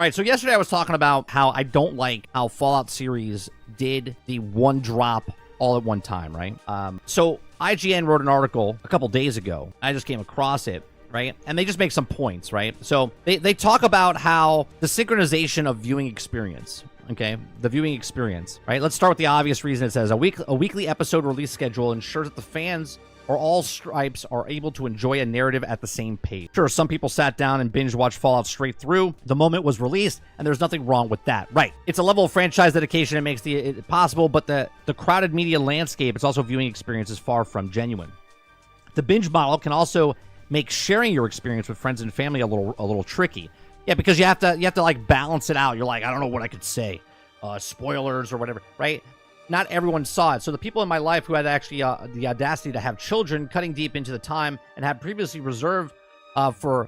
All right, so yesterday I was talking about how I don't like how Fallout series did the one drop all at one time, right? So IGN wrote an article a couple days ago. I just came across it, right? And they just make some points, right? So they talk about how the synchronization of viewing experience, okay? The viewing experience, right? Let's start with the obvious reason. It says a weekly episode release schedule ensures that the fans or all stripes are able to enjoy a narrative at the same pace. Sure, some people sat down and binge watched Fallout straight through the moment it was released, and there's nothing wrong with that. Right. It's a level of franchise dedication that makes it possible, but the crowded media landscape, it's also viewing experience is far from genuine. The binge model can also make sharing your experience with friends and family a little tricky. Yeah, because you have to like balance it out. You're like, I don't know what I could say. Spoilers or whatever, right? Not everyone saw it. So the people in my life who had actually the audacity to have children cutting deep into the time and had previously reserved for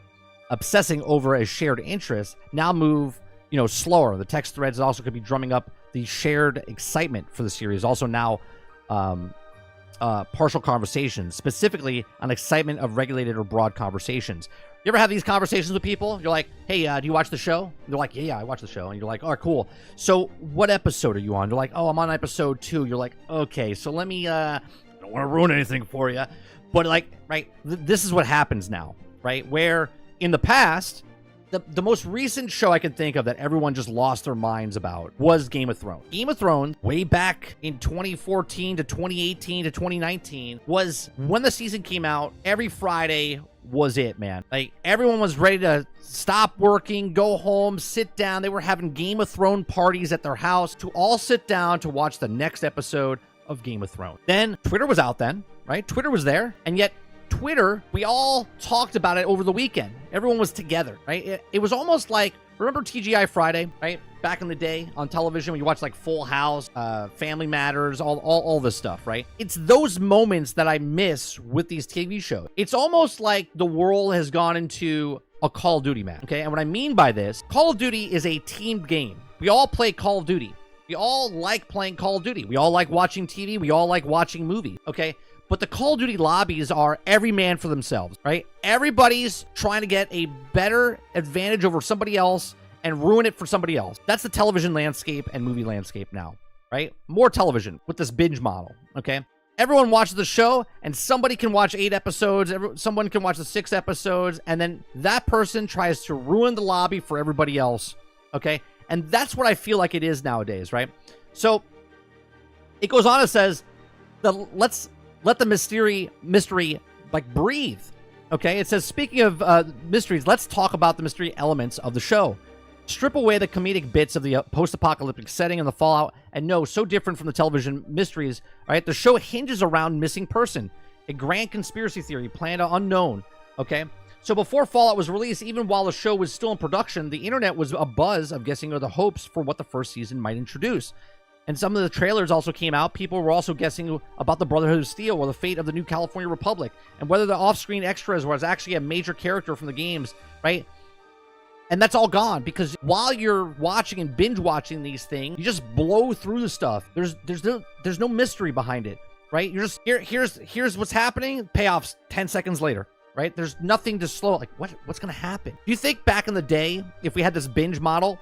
obsessing over a shared interest now move, slower. The text threads also could be drumming up the shared excitement for the series. Also now partial conversations, specifically on excitement of regulated or broad conversations. You ever have these conversations with people? You're like, hey, do you watch the show? They're like, yeah, I watch the show. And you're like, oh, cool. So what episode are you on? They're like, oh, I'm on episode 2. You're like, okay, so let me, I don't want to ruin anything for you. But like, right, this is what happens now, right? Where in the past, the most recent show I can think of that everyone just lost their minds about was Game of Thrones. Game of Thrones, way back in 2014 to 2018 to 2019, was when the season came out, every Friday was it, man. Like, everyone was ready to stop working, go home, sit down. They were having Game of Thrones parties at their house to all sit down to watch the next episode of Game of Thrones. Then Twitter was out then, right? Twitter was there, and yet Twitter, we all talked about it over the weekend. Everyone was together, right? It was almost like, remember TGI Friday, right? Back in the day on television when you watch like Full House, Family Matters, all this stuff, right? It's those moments that I miss with these TV shows. It's almost like the world has gone into a Call of Duty match, okay? And what I mean by this, Call of Duty is a team game. We all play Call of Duty. We all like playing Call of Duty. We all like watching TV. We all like watching movies, okay? But the Call of Duty lobbies are every man for themselves, right? Everybody's trying to get a better advantage over somebody else and ruin it for somebody else. That's the television landscape and movie landscape now, right? More television with this binge model, okay? Everyone watches the show, and somebody can watch 8 episodes, someone can watch the 6 episodes, and then that person tries to ruin the lobby for everybody else, okay? And that's what I feel like it is nowadays, right? So it goes on and says, let's let the mystery like breathe. Okay, it says, speaking of mysteries, let's talk about the mystery elements of the show. Strip away the comedic bits of the post-apocalyptic setting and the Fallout, and no, so different from the television mysteries, right? The show hinges around missing person, a grand conspiracy theory, planned or unknown, okay? So before Fallout was released, even while the show was still in production, the internet was abuzz of guessing or the hopes for what the first season might introduce. And some of the trailers also came out. People were also guessing about the Brotherhood of Steel or the fate of the New California Republic, and whether the off-screen extras was actually a major character from the games, right? And that's all gone, because while you're watching and binge watching these things, you just blow through the stuff. There's no mystery behind it, right? You're just here's what's happening. Payoffs 10 seconds later. Right? There's nothing to slow. Like, what's going to happen? Do you think back in the day, if we had this binge model,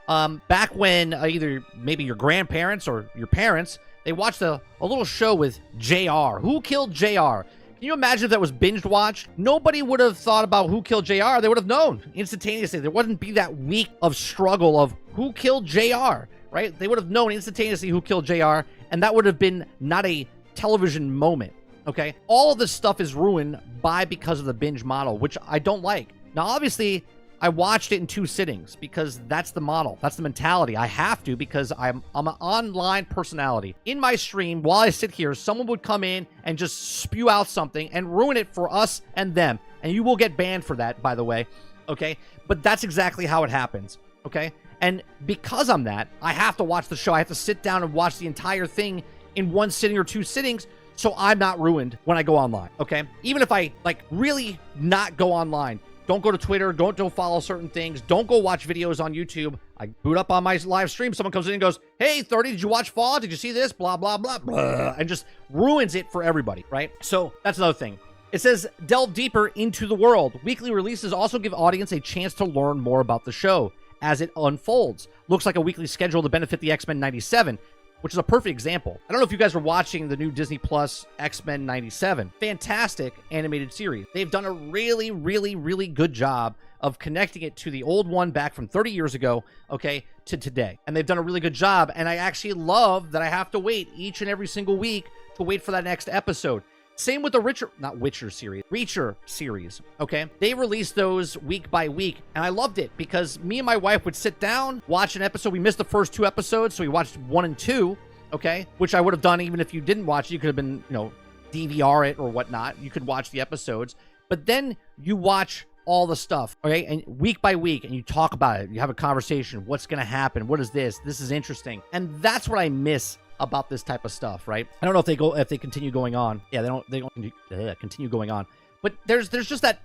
back when either maybe your grandparents or your parents, they watched a little show with JR. Who killed JR? Can you imagine if that was binge watched? Nobody would have thought about who killed JR. They would have known instantaneously. There wouldn't be that week of struggle of who killed JR, right? They would have known instantaneously who killed JR, and that would have been not a television moment. Okay, all of this stuff is ruined because of the binge model, which I don't like. Now, obviously, I watched it in 2 sittings because that's the model. That's the mentality. I have to, because I'm an online personality. In my stream, while I sit here, someone would come in and just spew out something and ruin it for us and them. And you will get banned for that, by the way. Okay, but that's exactly how it happens. Okay, and because I'm that, I have to watch the show. I have to sit down and watch the entire thing in 1 sitting or 2 sittings, so I'm not ruined when I go online, okay? Even if I, like, really not go online, don't go to Twitter, don't follow certain things, don't go watch videos on YouTube. I boot up on my live stream, someone comes in and goes, hey, 30, did you watch Fallout? Did you see this? Blah, blah, blah, blah, and just ruins it for everybody, right? So that's another thing. It says, delve deeper into the world. Weekly releases also give audience a chance to learn more about the show. as it unfolds. Looks like a weekly schedule to benefit the X-Men 97, which is a perfect example. I don't know if you guys are watching the new Disney Plus X-Men 97. Fantastic animated series. They've done a really, really, really good job of connecting it to the old one back from 30 years ago, okay, to today. And they've done a really good job, and I actually love that I have to wait each and every single week to wait for that next episode. Same with the Reacher series, okay? They released those week by week, and I loved it because me and my wife would sit down, watch an episode. We missed the first 2 episodes, so we watched 1 and 2, okay? Which I would have done even if you didn't watch it. You could have been, you know, DVR it or whatnot. You could watch the episodes, but then you watch all the stuff, okay? And week by week, and you talk about it. You have a conversation. What's going to happen? What is this? This is interesting. And that's what I miss about this type of stuff, right? I don't know if they continue going on. Yeah, they don't continue going on. But there's just that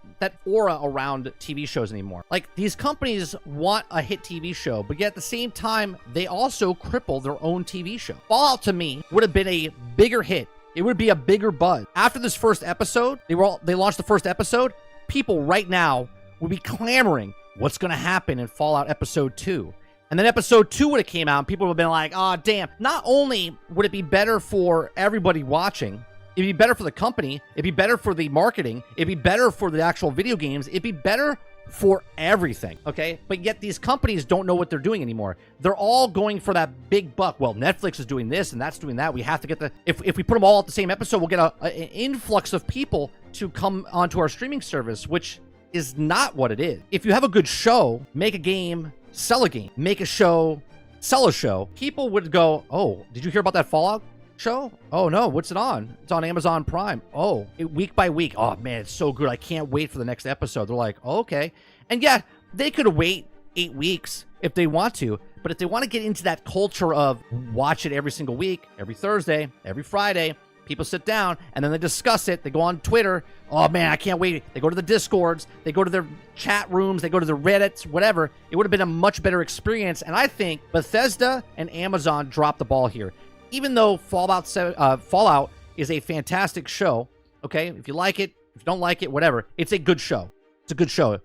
aura around TV shows anymore. Like, these companies want a hit TV show, but yet at the same time, they also cripple their own TV show. Fallout, to me, would have been a bigger hit. It would be a bigger buzz. After this first episode, they launched the first episode, people right now would be clamoring, what's going to happen in Fallout Episode 2? And then Episode 2 would have came out, and people would have been like, oh, damn. Not only would it be better for everybody watching, it'd be better for the company, it'd be better for the marketing, it'd be better for the actual video games, it'd be better for everything, okay? But yet these companies don't know what they're doing anymore. They're all going for that big buck. Well, Netflix is doing this, and that's doing that. We have to get if we put them all at the same episode, we'll get an influx of people to come onto our streaming service, which is not what it is. If you have a good show, make a game, sell a game, make a show, sell a show, people would go, oh, did you hear about that Fallout show? Oh no, what's it on? It's on Amazon Prime. Oh, week by week. Oh man, it's so good. I can't wait for the next episode. They're like, oh, okay. And yeah, they could wait 8 weeks if they want to, but if they want to get into that culture of watch it every single week, every Thursday, every Friday, people sit down and then they discuss it. They go on Twitter. Oh man, I can't wait. They go to the Discords. They go to their chat rooms. They go to the Reddits, whatever. It would have been a much better experience. And I think Bethesda and Amazon dropped the ball here. Even though Fallout is a fantastic show, okay? If you like it, if you don't like it, whatever. It's a good show. It's a good show.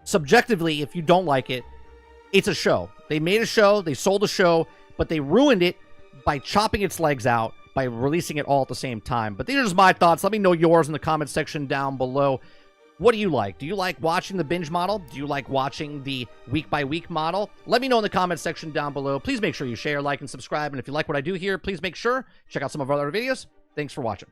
Subjectively, if you don't like it, it's a show. They made a show. They sold a show, but they ruined it by chopping its legs out, by releasing it all at the same time. But these are just my thoughts. Let me know yours in the comment section down below. What do you like? Do you like watching the binge model? Do you like watching the week-by-week model? Let me know in the comment section down below. Please make sure you share, like, and subscribe. And if you like what I do here, please make sure check out some of our other videos. Thanks for watching.